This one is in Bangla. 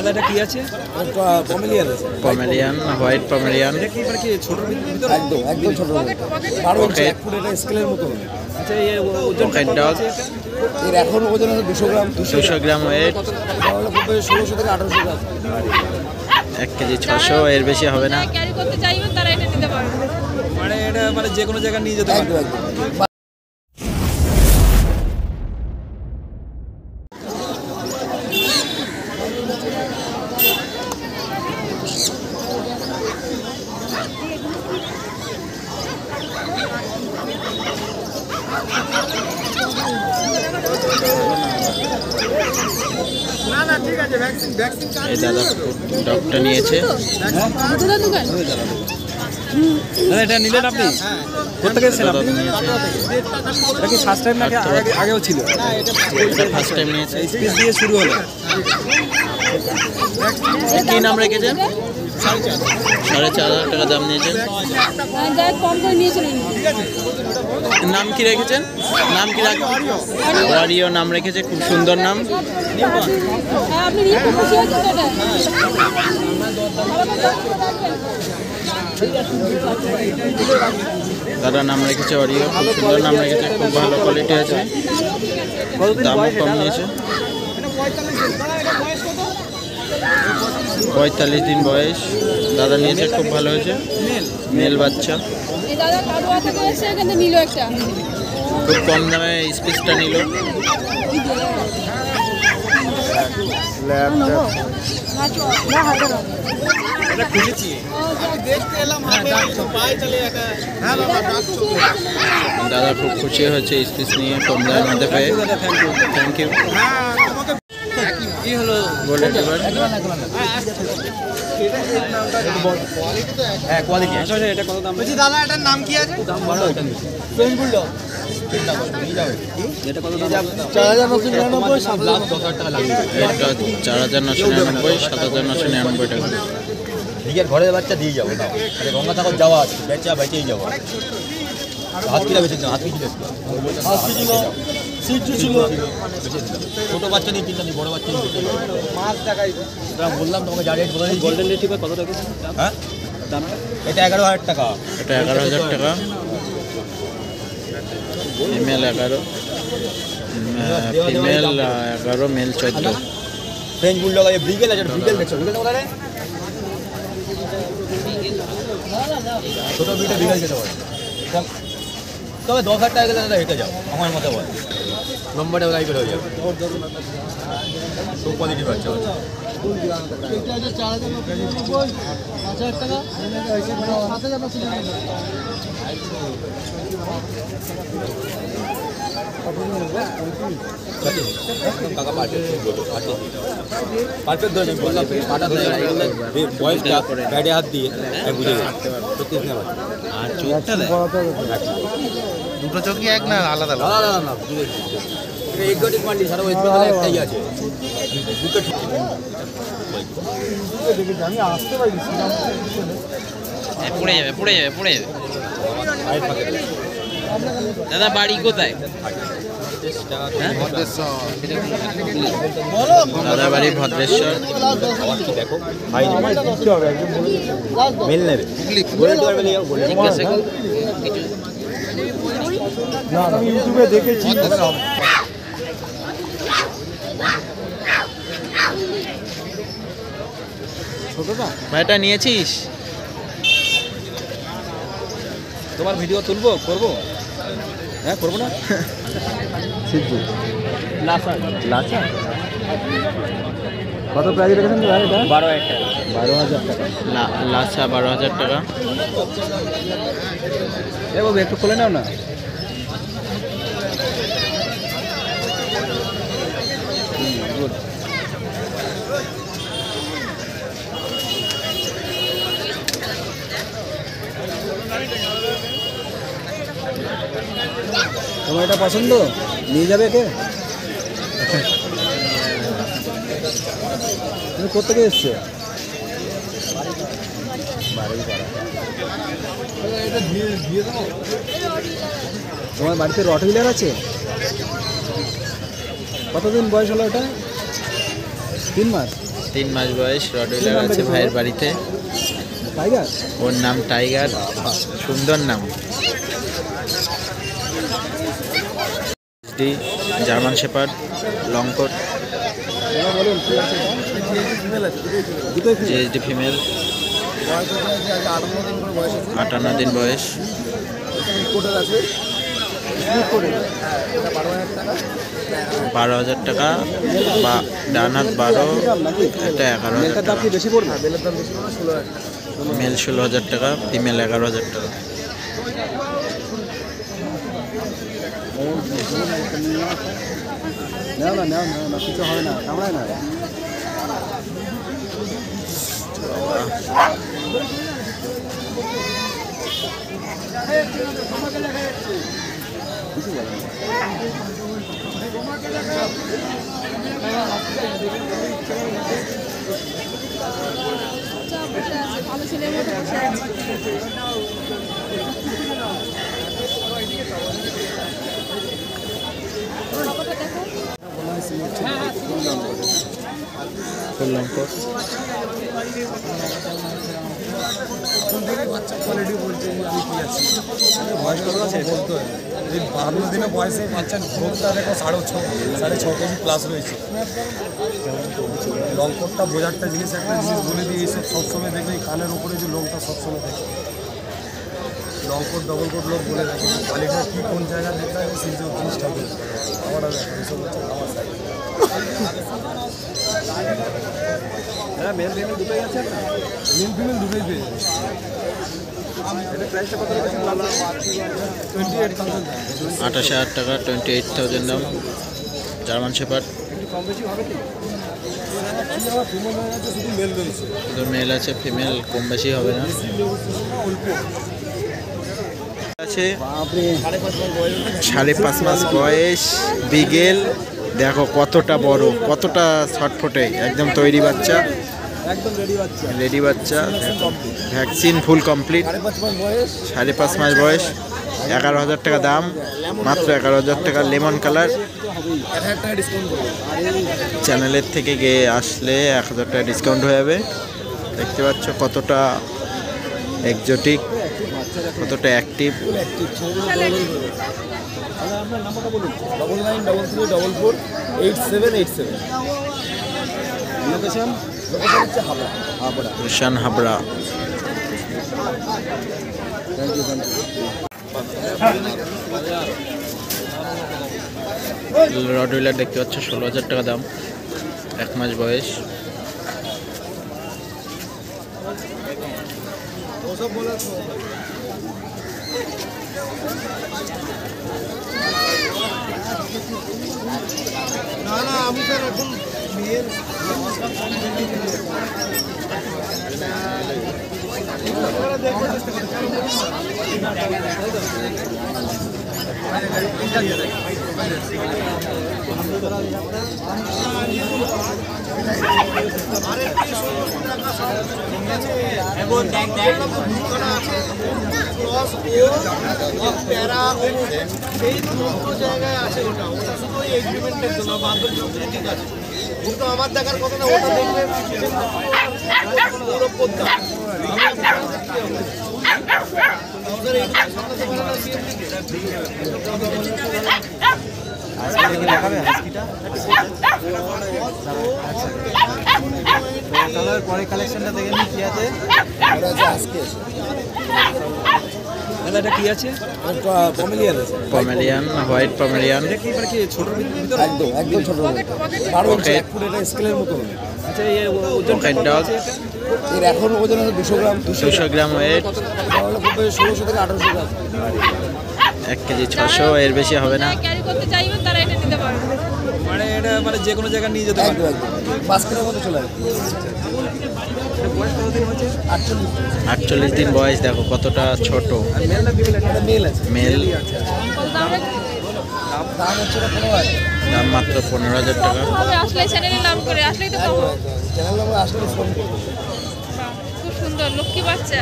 দাদা এটা কি আছে? পমেলিয়ান আছে। পমেলিয়ান, হোয়াইট পমেলিয়ান। এটা কি মানে কি ছোট ভিতর? একদম একদম ছোট। 12 ইঞ্চি, 1 ফুট, এটা স্কেলের মতো হবে। আচ্ছা এই ওজন পকেট ডগ। এর এখন ওজন আছে 200 গ্রাম। 200 গ্রাম ওয়েট। তাহলে খুব বেশি 1600 থেকে 1800 গ্রাম। 1 কেজি 600, এর বেশি হবে না। ক্যারি করতে চাইবেন তারা এটা নিতে পারবে। মানে এটা মানে যে কোনো জায়গায় নিয়ে যেতে পারবে। একদম একদম। এই দাদা ডগটা নিয়েছে। দাদা এটা নিলেন আপনি? কোথেকে এসেছেন আপনি? এটা কি ফার্স্ট টাইম নাকি আগেও ছিল? এটা ফার্স্ট টাইম নিয়েছে। স্পিচ দিয়ে শুরু হলো। কি নাম রেখেছেন? 4,500 টাকা দাম নিয়েছেন। নাম কি রেখেছেন? নাম কি রাখেন? ওয়ারিও নাম রেখেছে, খুব সুন্দর নাম। দাদা নাম রেখেছে ওয়ারিও, খুব সুন্দর নাম রেখেছে, খুব ভালো কোয়ালিটি আছে, দামও কম নিয়েছে। 45 দিন বয়স দাদা নিয়েছে, খুব ভালো হয়েছে। মেল বাচ্চা, খুব কম দামে স্পিচটা নিল। দাদা খুব খুশি হয়েছে স্পিচ নিয়ে কম দামের মধ্যে পেয়ে। Thank you. কি হলো? বলে এবার হ্যাঁ কোয়ালিটি। আচ্ছা এটা কত দাম? বলছি দাদা এটার নাম কি আছে? দাম ভালো এটা নিয়ে। French bulldog. এটা কত দাম? 4999, 7,000 টাকা লাগবে। এটা 4,999, 7,999 টাকা। নিজের ঘরের বাচ্চা দিয়ে যাবো না, আরে গঙ্গা সাগর যাওয়া আছে, বেচেই যাবো। হাত কিনা বেঁচে হাত কি ছিল, ছোট বাচ্চা নিয়ে চিন্তা নেই, বড় বাচ্চা নিয়ে মাছ দেখাই বললাম তোমাকে। যা রেট বলে গোল্ডেন রিট্রিভার কত টাকা? হ্যাঁ দামটা? এটা 11,000 টাকা। এটা 11,000 টাকা। Female 11, female 11, male 14। French bulldog আছে, ব্রিগেল আছে। ব্রিগেল দেখছো? ব্রিগেল কোথায় রে? ছোট ব্রিগেল যেতে পারে, তবে 10,000 টাকা গেলে দাদা হেঁটে যাও আমার মতো বল। নম্বরটা লাইভের হয়ে যাবে। খুব কোয়ালিটি বাচ্চা হচ্ছে। পারফেক্ট ধরে বললাম কাটা ধরে বয়সটা ব্যাটে হাত দিয়ে বুঝে গেছে। আর চোখটা দুটো চোখই এক না আলাদা না না না, এক্সোটিক মান্ডি সারা ওয়েস্ট বেঙ্গলে একটাই আছে। আমি আসতে পারি পড়ে যাবে, পড়ে যাবে, পড়ে যাবে। দাদা বাড়ি কোথায়? দাদা বাড়ি ভদ্রেশ্বর। দেখো মেল নেবে ইউটিউবে দেখেছি। ভাইটা নিয়েছিস? তোমার ভিডিও তুলবো, করবো? হ্যাঁ করবো না? সিদ্ধু লাচা কত প্রাইস রেখেছেন ভাই এটা? 12,000 টাকা। লাচা 12,000 টাকা। এ বাবু একটু খুলে নাও না। তোমার এটা পছন্দ? নিয়ে যাবে কে? তুমি কোথেকে এসছো? তোমার বাড়িতে রট হুইলার আছে? কতদিন বয়স হলো এটা? 3 মাস। 3 মাস বয়স, রডউইলার আছে ভাইয়ের বাড়িতে। টাইগার ওর নাম টাইগার, সুন্দর নাম। জার্মান শেপার্ড, লং কোট, বলুন কি আছে দুটোই জিএসডি ফিমেল, 58 দিন বয়স। কোটার আছে 12,000 টাকা, বা ডান হাত 12, এটা 11,000 দাম টাকা। কি বেশি পড়বে? মেল 16,000 টাকা, ফিমেল 11,000 টাকা। নাও না নাও না না, কিছু হবে না, কামড়ায় না। কিছু বলে না। ভালো ছেলের মতো বসে আছে। বাবাটা দেখো। ফুল লং কোট, বাচ্চা কোয়ালিটি বলছে আমি কি আছি বয়স কত আছে বলতে হয়। এই 52 দিনের বয়সে বাচ্চার গ্রোথটা দেখো 6.5 কেজি প্লাস রয়েছে। লং কোটটা বোঝারটা জিনিস, একটা জিনিস বলে দিই, এইসব সবসময় দেখবে এই কানের উপরে যে লোমটা সবসময় দেখে লং কোট ডবল কোট লোক বলে থাকে, কোয়ালিটিটা কী কোন জায়গায় দেখতে হবে সেই সব জিনিসটা বলতে আমরা দেখো এইসব হচ্ছে আমার সাইড। হ্যাঁ মেল ফিমেল দুটোই আছে না? মেল ফিমেল দুটোই পেয়ে যাবে। এটা প্রাইসটা কত রয়েছে? 28,000 28,000 টাকা, 28,000 দাম। জার্মান শেপার্ড, একটু কম বেশি হবে কি? ফিমেল হয়ে গেছে, শুধু মেল রয়েছে। শুধু মেল আছে, ফিমেল কম বেশি হবে না। আছে বাপরে 5.5 মাস বয়স, বিগেল। দেখো কতটা বড়, কতটা ছটফটে, একদম তৈরি বাচ্চা, একদম রেডি বাচ্চা। রেডি বাচ্চা। ভ্যাকসিন ফুল কমপ্লিট, 5.5 মাস বয়স। 5.5 মাস বয়স, 11,000 টাকা দাম, মাত্র 11,000 টাকা। Lemon colour. 1,000 টাকা ডিসকাউন্ট করবো। চ্যানেলের থেকে গিয়ে আসলে 1,000 টাকা ডিসকাউন্ট হয়ে যাবে। দেখতে পাচ্ছ কতটা এক্সোটিক, কতটা অ্যাক্টিভ। তাহলে আপনার নাম্বারটা বলুন। 9933448787। লোকেশন লোকেশন হচ্ছে Habra. Rushan Habra. Thank you thank you. Rottweiler দেখতে পাচ্ছ, 16,000 টাকা দাম, 1 মাস বয়স। না না আমি স্যার এখন মেয়ের সেই দুটো জায়গায় আছে, ওটা ওটা শুধু ওই এগ্রিমেন্টের জন্য বাদল চৌধুরী ঠিক আছে, কিন্তু আমার দেখার কথা না, ওটা দেখবে আজকে কি দেখাবে হাস্কিটা? তাহলে পরে কালেকশনটা দেখে নিই কি আছে। দাদা এটা কি আছে? পমেলিয়ান আছে, পমেলিয়ান, হোয়াইট পমেলিয়ান। এটা কি মানে কি ছোট ভিতরে? একদম একদম ছোট বারো ইঞ্চি, 1 ফুট, এটা স্কেলের মতো হবে। আচ্ছা এই ওজন পকেট ডগ, এর এখন ওজন আছে 200 গ্রাম। 200 গ্রাম ওয়েট, তাহলে খুব বেশি 1600 থেকে 1800 গ্রাম। 1 কেজি 600, এর বেশি হবে না। ক্যারি করতে চাইবেন তারা এটা নিতে পারবে। মানে এটা মানে যে কোনো জায়গায় নিয়ে যেতে পারবে। একদম একদম বাস্কেটের মতো চলে আসবে। এটা বয়স কতদিন হচ্ছে? 48 দিন বয়স। দেখো কতটা ছোট। আর মেল না ফিমেল? এটা মেল আছে। মেল, দাম হচ্ছে এটা 15,000। দাম মাত্র 15,000 টাকা। হবে আসলে চ্যানেলের নাম করে আসলেই তো পাবো। চ্যানেল নাম্বার আসলে ডিসকাউন্ট করবো। বাহ, খুব সুন্দর লক্ষ্মী বাচ্চা।